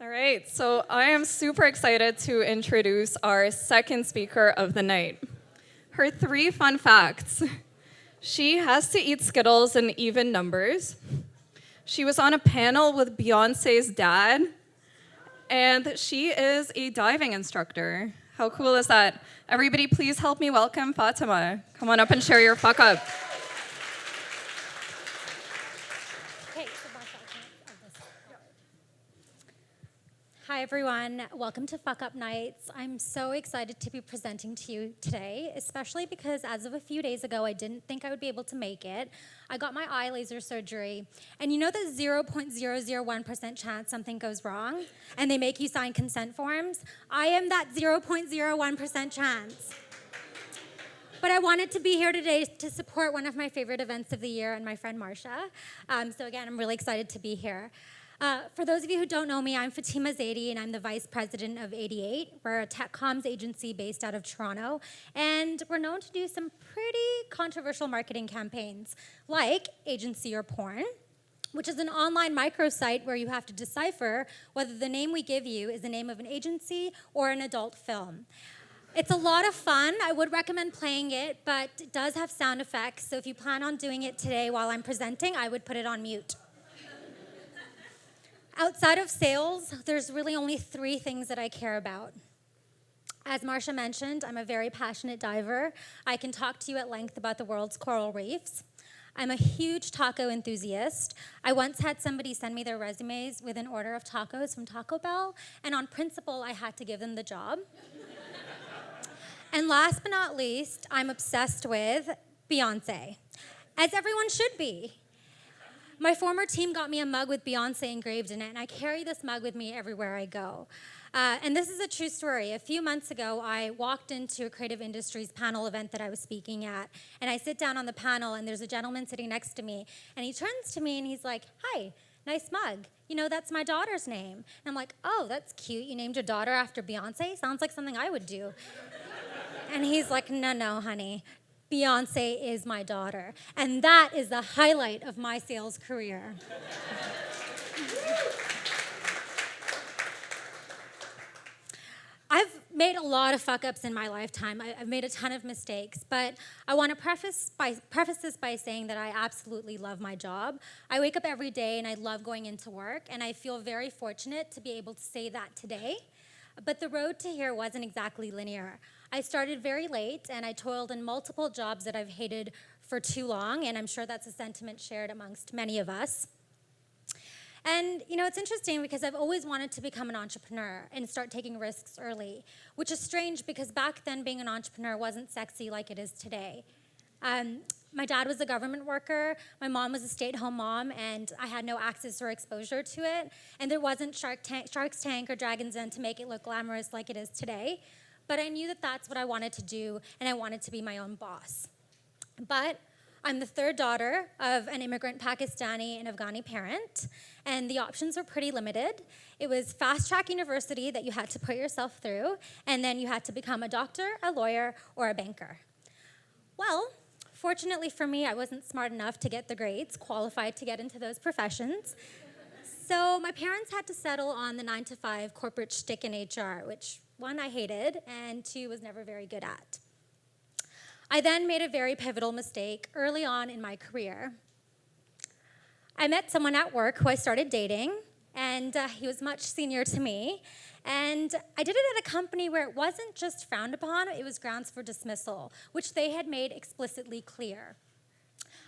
All right, so I am super excited to introduce our second speaker of the night. Her 3 fun facts. She has to eat Skittles in even numbers. She was on a panel with Beyonce's dad, and she is a diving instructor. How cool is that? Everybody, please help me welcome Fatima. Come on up and share your fuck up. Hi everyone, welcome to Fuckup Nights. I'm so excited to be presenting to you today, especially because as of a few days ago, I didn't think I would be able to make it. I got my eye laser surgery, and you know the 0.001% chance something goes wrong, and they make you sign consent forms? I am that 0.01% chance. But I wanted to be here today to support one of my favorite events of the year and my friend Marcia. So again, I'm really excited to be here. For those of you who don't know me, I'm Fatima Zaidi, and I'm the vice president of 88. We're a tech comms agency based out of Toronto, and we're known to do some pretty controversial marketing campaigns, like Agency or Porn, which is an online microsite where you have to decipher whether the name we give you is the name of an agency or an adult film. It's a lot of fun. I would recommend playing it, but it does have sound effects, so if you plan on doing it today while I'm presenting, I would put it on mute. Outside of sales, there's really only 3 things that I care about. As Marcia mentioned, I'm a very passionate diver. I can talk to you at length about the world's coral reefs. I'm a huge taco enthusiast. I once had somebody send me their resumes with an order of tacos from Taco Bell, and on principle, I had to give them the job. And last but not least, I'm obsessed with Beyonce, as everyone should be. My former team got me a mug with Beyonce engraved in it, and I carry this mug with me everywhere I go. And this is a true story. A few months ago, I walked into a creative industries panel event that I was speaking at, and I sit down on the panel, and there's a gentleman sitting next to me, and he turns to me, and he's like, "Hi, nice mug. You know, that's my daughter's name." And I'm like, "Oh, that's cute. You named your daughter after Beyonce? Sounds like something I would do." And he's like, "No, honey. Beyonce is my daughter." And that is the highlight of my sales career. I've made a lot of fuck-ups in my lifetime. I've made a ton of mistakes, but I want to preface this by saying that I absolutely love my job. I wake up every day and I love going into work, and I feel very fortunate to be able to say that today. But the road to here wasn't exactly linear. I started very late, and I toiled in multiple jobs that I've hated for too long, and I'm sure that's a sentiment shared amongst many of us. And, you know, it's interesting because I've always wanted to become an entrepreneur and start taking risks early, which is strange because back then being an entrepreneur wasn't sexy like it is today. My dad was a government worker, my mom was a stay-at-home mom, and I had no access or exposure to it, and there wasn't Shark's Tank or Dragon's Den to make it look glamorous like it is today. But I knew that that's what I wanted to do, and I wanted to be my own boss. But I'm the 3rd daughter of an immigrant Pakistani and Afghani parent, and the options were pretty limited. It was fast-track university that you had to put yourself through, and then you had to become a doctor, a lawyer, or a banker. Well, fortunately for me, I wasn't smart enough to get the grades qualified to get into those professions. So my parents had to settle on the 9-to-5 corporate shtick in HR, which 1, I hated, and 2, was never very good at. I then made a very pivotal mistake early on in my career. I met someone at work who I started dating, and he was much senior to me, and I did it at a company where it wasn't just frowned upon, it was grounds for dismissal, which they had made explicitly clear.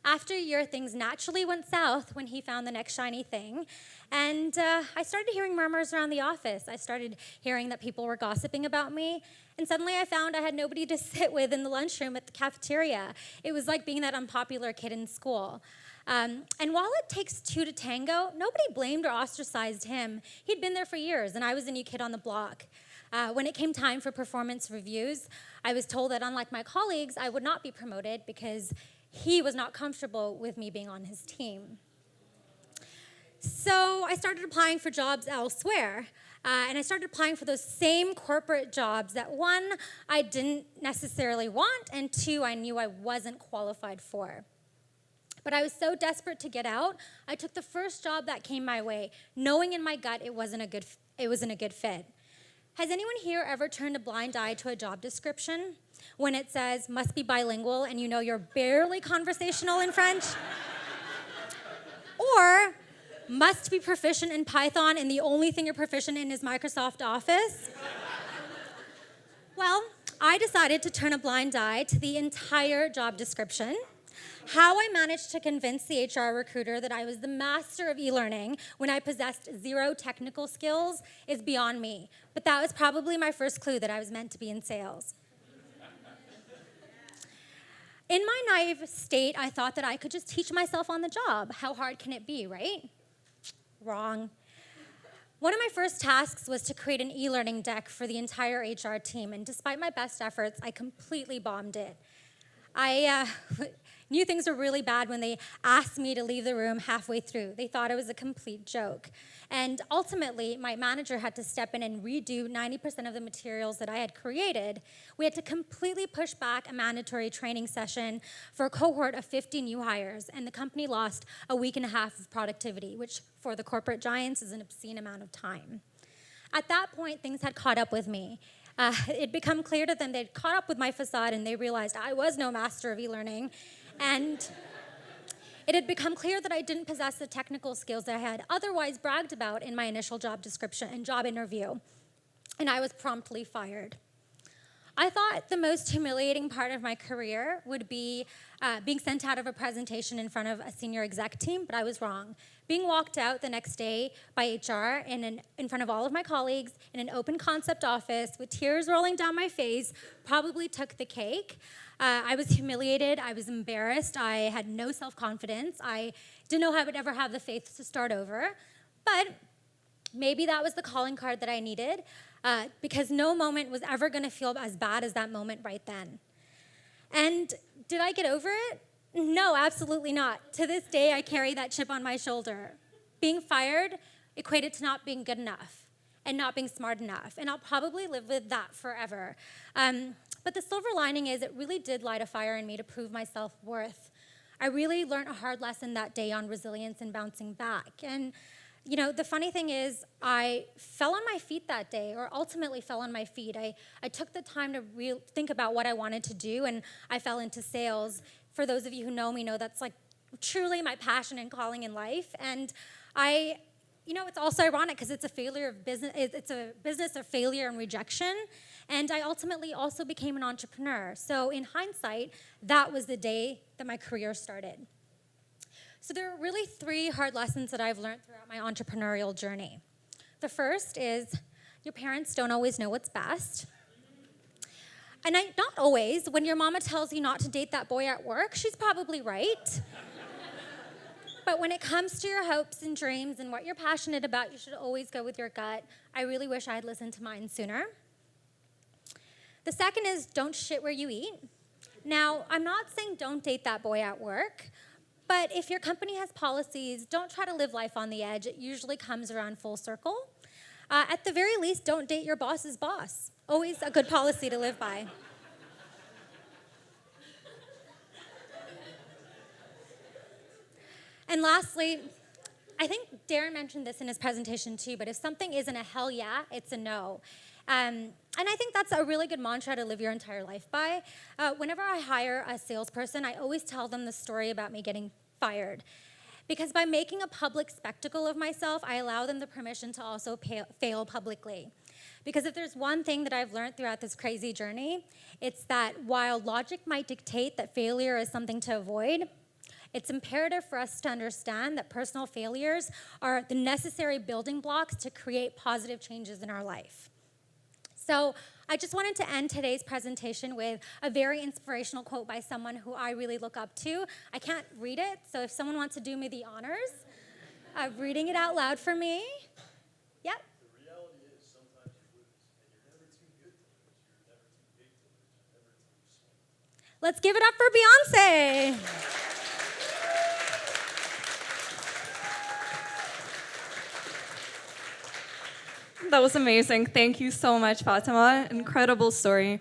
After a year, things naturally went south when he found the next shiny thing, and I started hearing murmurs around the office. I started hearing that people were gossiping about me, and suddenly I found I had nobody to sit with in the lunchroom at the cafeteria. It was like being that unpopular kid in school. And while it takes 2 to tango, nobody blamed or ostracized him. He'd been there for years, and I was the new kid on the block. When it came time for performance reviews, I was told that unlike my colleagues, I would not be promoted because he was not comfortable with me being on his team. So I started applying for jobs elsewhere, and I started applying for those same corporate jobs that 1, I didn't necessarily want, and 2, I knew I wasn't qualified for. But I was so desperate to get out, I took the first job that came my way, knowing in my gut it wasn't a good fit. Has anyone here ever turned a blind eye to a job description when it says must be bilingual and you know you're barely conversational in French? Or must be proficient in Python and the only thing you're proficient in is Microsoft Office? Well, I decided to turn a blind eye to the entire job description. How I managed to convince the HR recruiter that I was the master of e-learning when I possessed zero technical skills is beyond me. But that was probably my first clue that I was meant to be in sales. In my naive state, I thought that I could just teach myself on the job. How hard can it be, right? Wrong. One of my first tasks was to create an e-learning deck for the entire HR team, and despite my best efforts, I completely bombed it. I knew things were really bad when they asked me to leave the room halfway through. They thought it was a complete joke. And ultimately, my manager had to step in and redo 90% of the materials that I had created. We had to completely push back a mandatory training session for a cohort of 50 new hires, and the company lost a week and a half of productivity, which for the corporate giants is an obscene amount of time. At that point, things had caught up with me. It'd become clear to them they'd caught up with my facade, and they realized I was no master of e-learning. And it had become clear that I didn't possess the technical skills that I had otherwise bragged about in my initial job description and job interview, and I was promptly fired. I thought the most humiliating part of my career would be being sent out of a presentation in front of a senior exec team, but I was wrong. Being walked out the next day by HR in front of all of my colleagues in an open concept office with tears rolling down my face probably took the cake. I was humiliated, I was embarrassed, I had no self-confidence, I didn't know how I would ever have the faith to start over, but maybe that was the calling card that I needed, because no moment was ever gonna feel as bad as that moment right then. And did I get over it? No, absolutely not. To this day, I carry that chip on my shoulder. Being fired equated to not being good enough and not being smart enough, and I'll probably live with that forever. But the silver lining is it really did light a fire in me to prove my self-worth. I really learned a hard lesson that day on resilience and bouncing back. And you know, the funny thing is I fell on my feet that day, or ultimately fell on my feet. I took the time to think about what I wanted to do, and I fell into sales. For those of you who know me know that's like truly my passion and calling in life. And it's also ironic because it's a failure of business. It's a business of failure and rejection. And I ultimately also became an entrepreneur. So in hindsight, that was the day that my career started. So there are really 3 hard lessons that I've learned throughout my entrepreneurial journey. The first is your parents don't always know what's best. And not always. When your mama tells you not to date that boy at work, she's probably right. But when it comes to your hopes and dreams and what you're passionate about, you should always go with your gut. I really wish I had listened to mine sooner. The second is don't shit where you eat. Now, I'm not saying don't date that boy at work, but if your company has policies, don't try to live life on the edge. It usually comes around full circle. At the very least, don't date your boss's boss. Always a good policy to live by. And lastly, I think Darren mentioned this in his presentation too, but if something isn't a hell yeah, it's a no. And I think that's a really good mantra to live your entire life by. Whenever I hire a salesperson, I always tell them the story about me getting fired. Because by making a public spectacle of myself, I allow them the permission to also fail publicly. Because if there's one thing that I've learned throughout this crazy journey, it's that while logic might dictate that failure is something to avoid, it's imperative for us to understand that personal failures are the necessary building blocks to create positive changes in our life. So I just wanted to end today's presentation with a very inspirational quote by someone who I really look up to. I can't read it, so if someone wants to do me the honors of reading it out loud for me. Yep. The reality is sometimes you lose, and you're never too good to lose, you're never too big to lose, you're never too small. Let's give it up for Beyonce. That was amazing. Thank you so much, Fatima. Incredible story.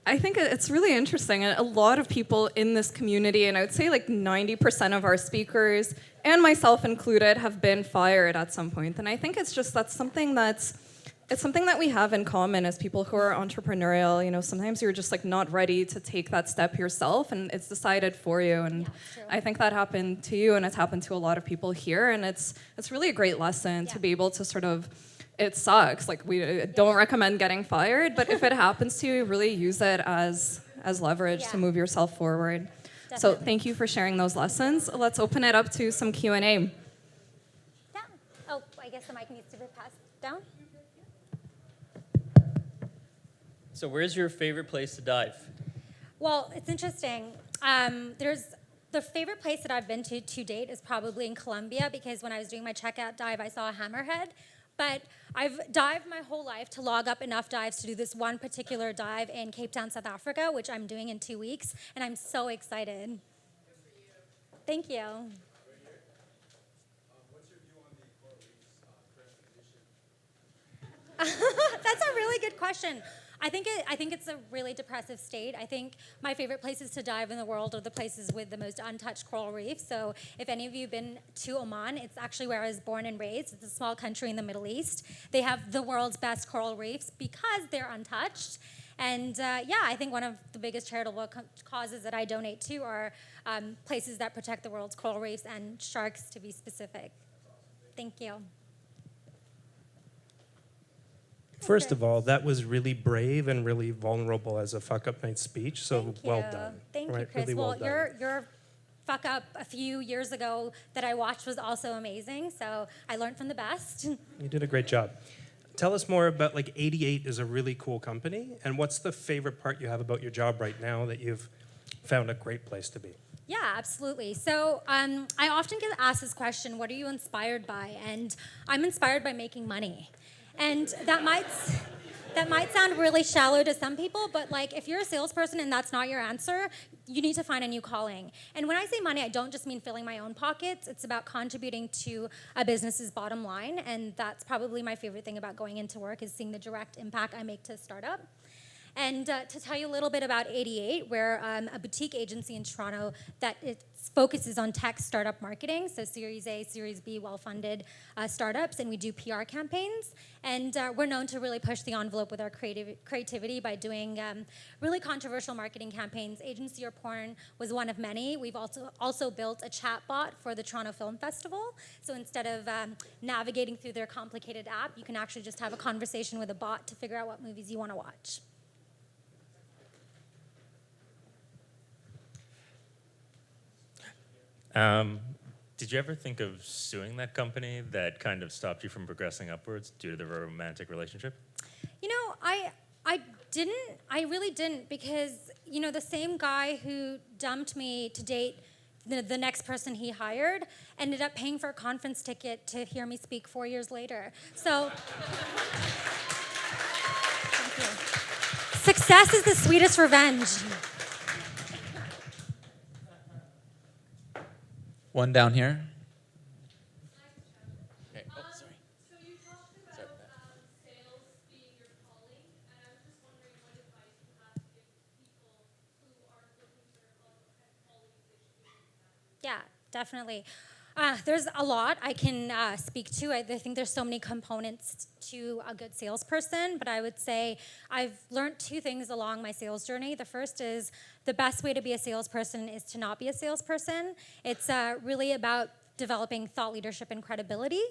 I think it's really interesting. And a lot of people in this community, and I would say like 90% of our speakers, and myself included, have been fired at some point. And I think it's something that we have in common as people who are entrepreneurial. You know, sometimes you're just like not ready to take that step yourself, and it's decided for you. And Yeah, true. I think that happened to you, and it's happened to a lot of people here. And it's really a great lesson to be able to sort of. It sucks. Like, we don't recommend getting fired, but if it happens to you, really use it as leverage to move yourself forward. So Definitely. thank you for sharing those lessons. Let's open it up to some Q&A. Down. Oh, I guess the mic needs to be passed down. So where's your favorite place to dive? Well, it's interesting. There's the favorite place that I've been to date is probably in Colombia, because when I was doing my checkout dive, I saw a hammerhead. But I've dived my whole life to log up enough dives to do this one particular dive in Cape Town, South Africa, which I'm doing in 2 weeks, and I'm so excited. Thank you. What's your view on the coral reef's current condition? That's a really good question. I think it's a really depressive state. I think my favorite places to dive in the world are the places with the most untouched coral reefs. So if any of you have been to Oman, it's actually where I was born and raised. It's a small country in the Middle East. They have the world's best coral reefs because they're untouched. And I think one of the biggest charitable causes that I donate to are places that protect the world's coral reefs and sharks, to be specific. Thank you. First of all, that was really brave and really vulnerable as a Fuckup Night speech, so Thank well you. done. Thank you, Right, Chris. really well, done. your fuck up a few years ago that I watched was also amazing, so I learned from the best. You did a great job. Tell us more about, like, 88 is a really cool company, and what's the favorite part you have about your job right now that you've found a great place to be? Yeah, absolutely. So I often get asked this question, what are you inspired by? And I'm inspired by making money. And that might sound really shallow to some people, but like if you're a salesperson and that's not your answer, you need to find a new calling. And when I say money, I don't just mean filling my own pockets. It's about contributing to a business's bottom line. And that's probably my favorite thing about going into work, is seeing the direct impact I make to a startup. And to tell you a little bit about 88, we're a boutique agency in Toronto that it focuses on tech startup marketing, so Series A, Series B, well-funded startups, and we do PR campaigns. And we're known to really push the envelope with our creativity by doing really controversial marketing campaigns. Agency or Porn was one of many. We've also built a chatbot for the Toronto Film Festival. So instead of navigating through their complicated app, you can actually just have a conversation with a bot to figure out what movies you want to watch. Did you ever think of suing that company that kind of stopped you from progressing upwards due to the romantic relationship? You know, I didn't. I really didn't, because, you know, the same guy who dumped me to date the next person he hired ended up paying for a conference ticket to hear me speak 4 years later. So, thank you. Success is the sweetest revenge. One down here. Okay. Oh, sorry. So you talked about sales being your calling, and I was just wondering what advice you have to give people who are looking for their calling, what kind of callings they should be looking at. Yeah, definitely. There's a lot I can speak to. I think there's so many components to a good salesperson, but I would say I've learned two things along my sales journey. The first is the best way to be a salesperson is to not be a salesperson. It's really about developing thought leadership and credibility.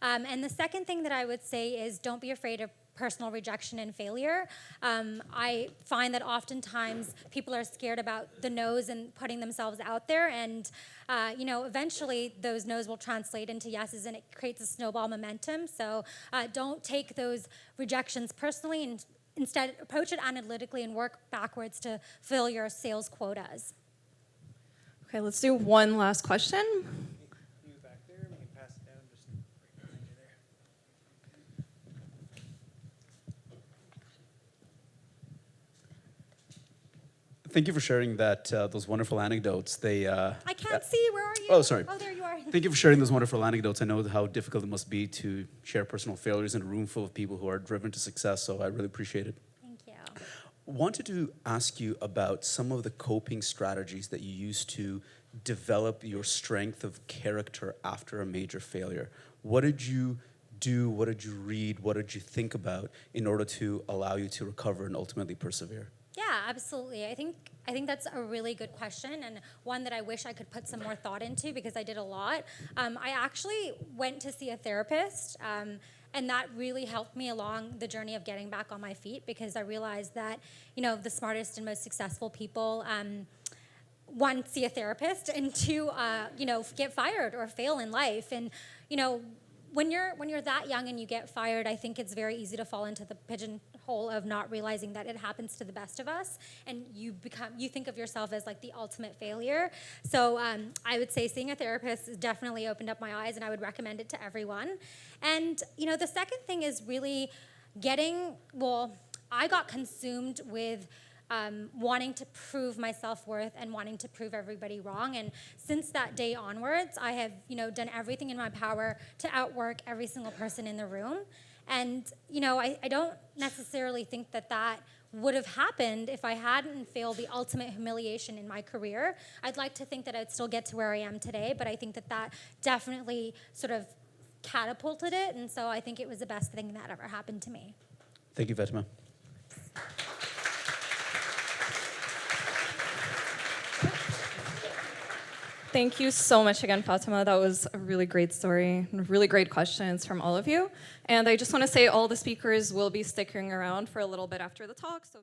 And the second thing that I would say is don't be afraid of personal rejection and failure. I find that oftentimes people are scared about the no's and putting themselves out there, and eventually those no's will translate into yeses, and it creates a snowball momentum. So don't take those rejections personally, and instead approach it analytically and work backwards to fill your sales quotas. Okay, let's do one last question. You back there, we can pass it down just right behind you there. Thank you for sharing those wonderful anecdotes. I can't see. Where are you? Oh, sorry. Oh, there you are. Thank you for sharing those wonderful anecdotes. I know how difficult it must be to share personal failures in a room full of people who are driven to success, so I really appreciate it. Thank you. wanted to ask you about some of the coping strategies that you use to develop your strength of character after a major failure. What did you do? What did you read? What did you think about in order to allow you to recover and ultimately persevere? Yeah, absolutely. I think that's a really good question, and one that I wish I could put some more thought into because I did a lot. I actually went to see a therapist, and that really helped me along the journey of getting back on my feet because I realized that, the smartest and most successful people, one, see a therapist, and two, get fired or fail in life. And, when you're that young and you get fired, I think it's very easy to fall into the pigeonhole of not realizing that it happens to the best of us, and you think of yourself as like the ultimate failure. So I would say seeing a therapist has definitely opened up my eyes, and I would recommend it to everyone. And the second thing is really I got consumed with wanting to prove my self-worth and wanting to prove everybody wrong. And since that day onwards, I have, done everything in my power to outwork every single person in the room. And, I don't necessarily think that would have happened if I hadn't failed the ultimate humiliation in my career. I'd like to think that I'd still get to where I am today, but I think that definitely sort of catapulted it. And so I think it was the best thing that ever happened to me. Thank you, Fatima. Thank you so much again, Fatima. That was a really great story, really great questions from all of you. And I just want to say all the speakers will be sticking around for a little bit after the talk. So